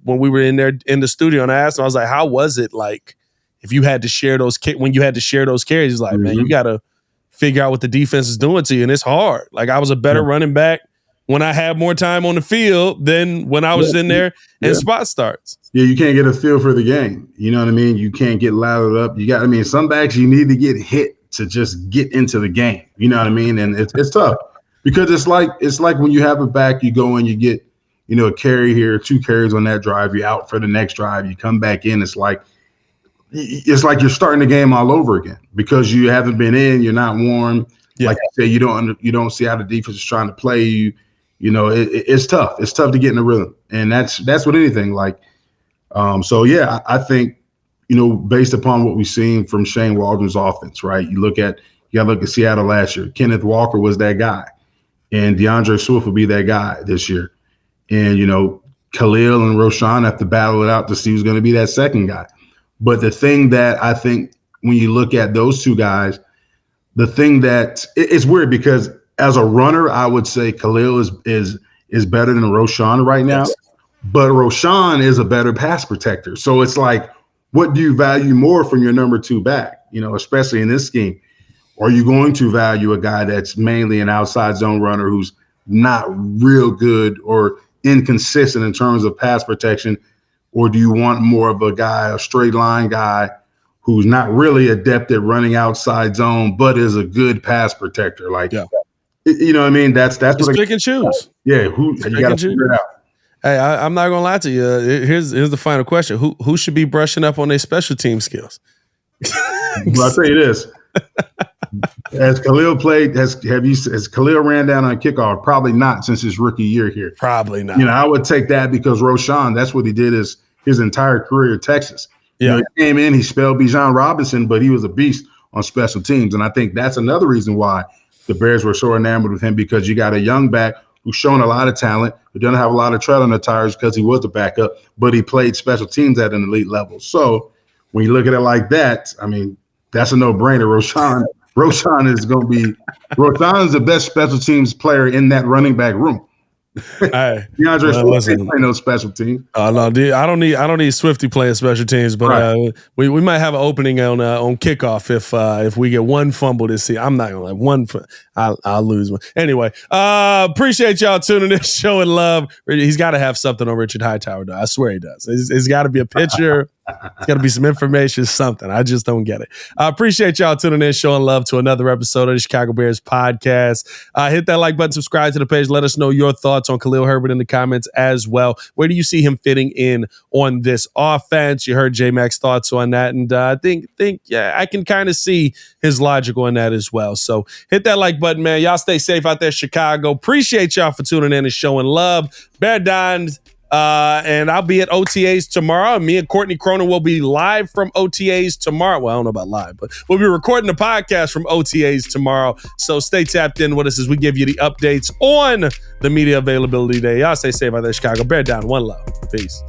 we were in there in the studio, and I asked him, I was like, how was it like if you had to share those when you had to share those carries? He's like, man, you got to figure out what the defense is doing to you, and it's hard. Like, I was a better running back when I had more time on the field than when I was in there and spot starts. Yeah, you can't get a feel for the game. You know what I mean? You can't get lathered up. Some backs you need to get hit to just get into the game. You know what I mean? And it's tough. Because it's like when you have a back, you go and you get, a carry here, 2 carries on that drive, you're out for the next drive, you come back in, it's like you're starting the game all over again because you haven't been in, you're not warm. Yeah. Like I said, you don't see how the defense is trying to play you. It's tough. It's tough to get in the rhythm, and that's with anything. Like, I think, based upon what we've seen from Shane Waldron's offense, right? You gotta look at Seattle last year. Kenneth Walker was that guy. And DeAndre Swift will be that guy this year. And, Khalil and Roschon have to battle it out to see who's going to be that second guy. But the thing that I think when you look at those two guys, the thing that it's weird because as a runner, I would say Khalil is better than Roschon right now. Yes. But Roschon is a better pass protector. So it's like, what do you value more from your number 2 back, especially in this scheme? Are you going to value a guy that's mainly an outside zone runner who's not real good or inconsistent in terms of pass protection? Or do you want more of a straight line guy who's not really adept at running outside zone, but is a good pass protector? Like, you know what I mean? That's what pick and choose. Yeah, you got to figure it out. Hey, I'm not gonna lie to you. Here's the final question: Who should be brushing up on their special team skills? Well, I'll tell you this. Has Khalil played? Has Khalil ran down on kickoff? Probably not since his rookie year here. Probably not. I would take that because Roschon, that's what he did his entire career at Texas. Yeah. He came in, he spelled Bijan Robinson, but he was a beast on special teams. And I think that's another reason why the Bears were so enamored with him, because you got a young back who's shown a lot of talent, who doesn't have a lot of tread on the tires because he was a backup, but he played special teams at an elite level. So when you look at it like that, I mean, that's a no-brainer. Roschon is going to be – Roschon is the best special teams player in that running back room. DeAndre Swift ain't playing no special team. No, dude, I don't need Swifty playing special teams, but we might have an opening on kickoff if we get one fumble this season. I'm not gonna let one. I'll lose one anyway. Appreciate y'all tuning in, showing love. He's got to have something on Richard Hightower, though. I swear he does. It's got to be a picture. It's got to be some information, something. I just don't get it. I appreciate y'all tuning in, showing love to another episode of the Chicago Bears podcast. Hit that like button, subscribe to the page. Let us know your thoughts on Khalil Herbert in the comments as well. Where do you see him fitting in on this offense? You heard J-Mac's thoughts on that, and I think I can kind of see his logic on that as well. So hit that like button, man. Y'all stay safe out there, Chicago. Appreciate y'all for tuning in and showing love. Bear down. And I'll be at OTAs tomorrow. Me and Courtney Cronin will be live from OTAs tomorrow. Well, I don't know about live, but we'll be recording the podcast from OTAs tomorrow. So stay tapped in with us as we give you the updates on the media availability day. Y'all stay safe out there, Chicago. Bear down. One love. Peace.